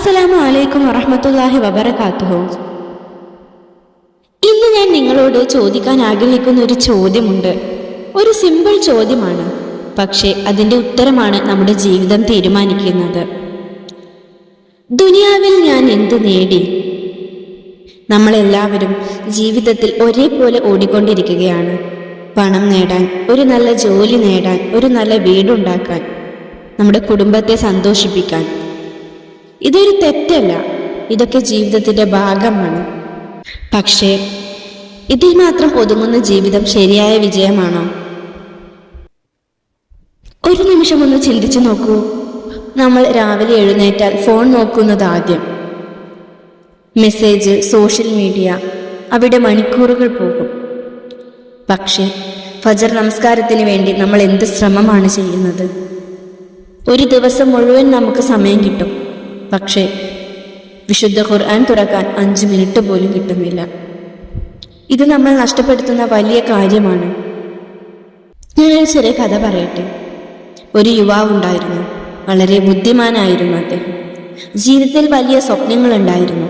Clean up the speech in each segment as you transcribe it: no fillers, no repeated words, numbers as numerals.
അസ്സലാമു അലൈക്കും വറഹ്മത്തുള്ളാഹി വബറകാതുഹു. ഇന്ന് ഞാൻ നിങ്ങളോട് ചോദിക്കാൻ ആഗ്രഹിക്കുന്ന ഒരു ചോദ്യമുണ്ട്. ഒരു സിമ്പിൾ ചോദ്യമാണ്, പക്ഷേ അതിൻ്റെ ഉത്തരമാണ് നമ്മുടെ ജീവിതം തീരുമാനിക്കുന്നത്. ദുനിയാവിൽ ഞാൻ എന്ത് നേടി? നമ്മളെല്ലാവരും ജീവിതത്തിൽ ഒരേപോലെ ഓടിക്കൊണ്ടിരിക്കുകയാണ്. പണം നേടാൻ, ഒരു നല്ല ജോലി നേടാൻ, ഒരു നല്ല വീടുണ്ടാക്കാൻ, നമ്മുടെ കുടുംബത്തെ സന്തോഷിപ്പിക്കാൻ. ഇതൊരു തെറ്റല്ല, ഇതൊക്കെ ജീവിതത്തിന്റെ ഭാഗമാണ്. പക്ഷേ ഇതിൽ മാത്രം ഒതുങ്ങുന്ന ജീവിതം ശരിയായ വിജയമാണോ? ഒരു നിമിഷം ഒന്ന് ചിന്തിച്ചു നോക്കൂ. നമ്മൾ രാവിലെ എഴുന്നേറ്റാൽ ഫോൺ നോക്കുന്നത് ആദ്യം. മെസ്സേജ്, സോഷ്യൽ മീഡിയ, അവിടെ മണിക്കൂറുകൾ പോകും. പക്ഷേ ഫജർ നമസ്കാരത്തിന് വേണ്ടി നമ്മൾ എന്ത് ശ്രമമാണ് ചെയ്യുന്നത്? ഒരു ദിവസം മുഴുവൻ നമുക്ക് സമയം കിട്ടും, പക്ഷേ വിശുദ്ധ ഖുർആൻ തുറക്കാൻ 5 മിനിറ്റ് പോലും കിട്ടുന്നില്ല. ഇത് നമ്മൾ നഷ്ടപ്പെടുത്തുന്ന വലിയ കാര്യമാണ്. ഞാനൊരു ചെറിയ കഥ പറയട്ടെ. ഒരു യുവാവുണ്ടായിരുന്നു. വളരെ ബുദ്ധിമാനായിരുന്നു അദ്ദേഹം. ജീവിതത്തിൽ വലിയ സ്വപ്നങ്ങളുണ്ടായിരുന്നു.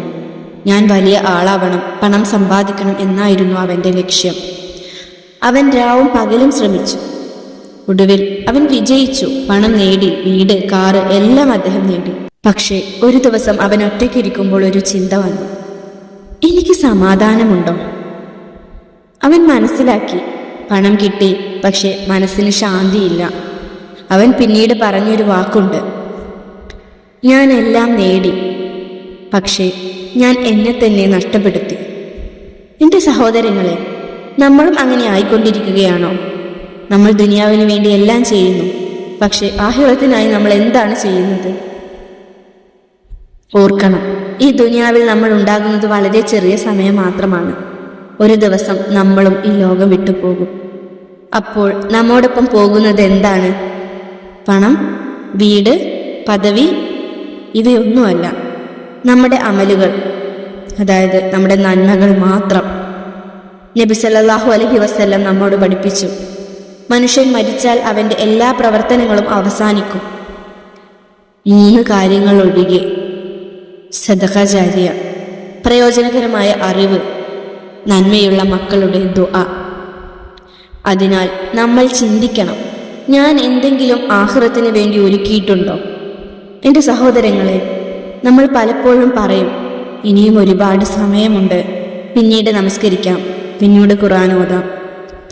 ഞാൻ വലിയ ആളാവണം, പണം സമ്പാദിക്കണം എന്നായിരുന്നു അവൻ്റെ ലക്ഷ്യം. അവൻ രാവും പകലും ശ്രമിച്ചു. ഒടുവിൽ അവൻ വിജയിച്ചു. പണം നേടി, വീട്, കാറ് എല്ലാം അദ്ദേഹം നേടി. പക്ഷേ ഒരു ദിവസം അവൻ ഒറ്റയ്ക്കിരിക്കുമ്പോൾ ഒരു ചിന്ത വന്നു. എനിക്ക് സമാധാനമുണ്ടോ? അവൻ മനസ്സിലാക്കി, പണം കിട്ടി, പക്ഷെ മനസ്സിന് ശാന്തിയില്ല. അവൻ പിന്നീട് പറഞ്ഞൊരു വാക്കുണ്ട്: ഞാൻ എല്ലാം നേടി, പക്ഷേ ഞാൻ എന്നെ തന്നെ നഷ്ടപ്പെടുത്തി. എൻ്റെ സഹോദരങ്ങളെ, നമ്മളും അങ്ങനെ ആയിക്കൊണ്ടിരിക്കുകയാണോ? നമ്മൾ ദുനിയാവിന് വേണ്ടി എല്ലാം ചെയ്യുന്നു, പക്ഷെ ആഖിറത്തിനായി നമ്മൾ എന്താണ് ചെയ്യുന്നത്? ഓർക്കണം, ഈ ദുനിയാവിൽ നമ്മൾ ഉണ്ടാകുന്നത് വളരെ ചെറിയ സമയം മാത്രമാണ്. ഒരു ദിവസം നമ്മളും ഈ ലോകം വിട്ടുപോകും. അപ്പോൾ നമ്മോടൊപ്പം പോകുന്നത് എന്താണ്? പണം, വീട്, പദവി ഇവയൊന്നുമല്ല. നമ്മുടെ അമലുകൾ, അതായത് നമ്മുടെ നന്മകൾ മാത്രം. നബി സല്ലല്ലാഹു അലൈഹി വസല്ലം നമ്മോട് പഠിപ്പിച്ചു, മനുഷ്യൻ മരിച്ചാൽ അവൻ്റെ എല്ലാ പ്രവർത്തനങ്ങളും അവസാനിക്കും. 3 കാര്യങ്ങൾ ഒഴികെ: സദഖ ജാരിയ, പ്രയോജനകരമായ അറിവ്, നന്മയുള്ള മക്കളുടെ ദുആ. അതിനാൽ നമ്മൾ ചിന്തിക്കണം, ഞാൻ എന്തെങ്കിലും ആഖിറത്തിന് വേണ്ടി ഒരുക്കിയിട്ടുണ്ടോ? എൻ്റെ സഹോദരങ്ങളെ, നമ്മൾ പലപ്പോഴും പറയും, ഇനിയും ഒരുപാട് സമയമുണ്ട്, പിന്നീട് നമസ്കരിക്കാം, പിന്നീട് ഖുർആൻ ഓതാം.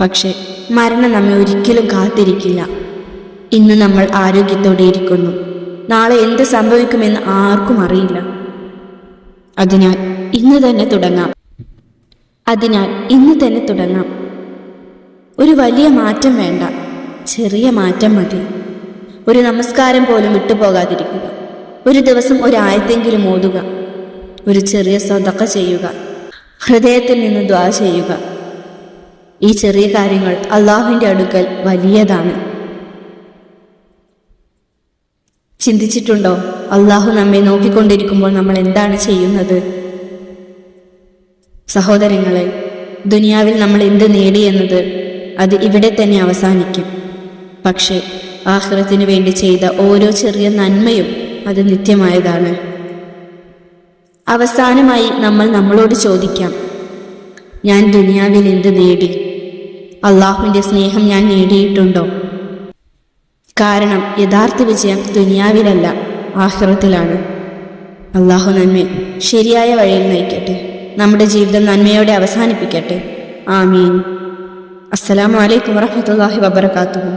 പക്ഷേ മരണം നമ്മെ ഒരിക്കലും കാത്തിരിക്കില്ല. ഇന്ന് നമ്മൾ ആരോഗ്യത്തോടെ ഇരിക്കുന്നു, നാളെ എന്ത് സംഭവിക്കുമെന്ന് ആർക്കും അറിയില്ല. അതിനാൽ ഇന്ന് തന്നെ തുടങ്ങാം. ഒരു വലിയ മാറ്റം വേണ്ട, ചെറിയ മാറ്റം മതി. ഒരു നമസ്കാരം പോലും വിട്ടുപോകാതിരിക്കുക. ഒരു ദിവസം ഒരായത്തെങ്കിലും ഓതുക. ഒരു ചെറിയ സദഖ ചെയ്യുക. ഹൃദയത്തിൽ നിന്ന് ദുആ ചെയ്യുക. ഈ ചെറിയ കാര്യങ്ങൾ അല്ലാഹുവിൻ്റെ അടുക്കൽ വലിയതാണ്. ചിന്തിച്ചിട്ടുണ്ടോ, അല്ലാഹു നമ്മെ നോക്കിക്കൊണ്ടിരിക്കുമ്പോൾ നമ്മൾ എന്താണ് ചെയ്യുന്നത്? സഹോദരങ്ങളെ, ദുനിയാവിൽ നമ്മൾ എന്ത് നേടിയെന്നത് അത് ഇവിടെ തന്നെ അവസാനിക്കും. പക്ഷേ ആഖിറത്തിന് വേണ്ടി ചെയ്ത ഓരോ ചെറിയ നന്മയും അത് നിത്യമായതാണ്. അവസാനമായി നമ്മൾ നമ്മളോട് ചോദിക്കാം, ഞാൻ ദുനിയാവിൽ എന്ത് നേടി? അല്ലാഹുവിൻ്റെ സ്നേഹം ഞാൻ നേടിയിട്ടുണ്ടോ? കാരണം യഥാർത്ഥ വിജയം ദുനിയാവിലല്ല, ആഖിറത്തിലാണ്. അല്ലാഹു നമ്മെ ശരിയായ വഴിയിൽ നയിക്കട്ടെ, നമ്മുടെ ജീവിതം നന്മയോടെ അവസാനിപ്പിക്കട്ടെ. ആമീൻ. അസ്സലാമു അലൈക്കും വറഹ്മത്തുള്ളാഹി വബറകാതുഹു.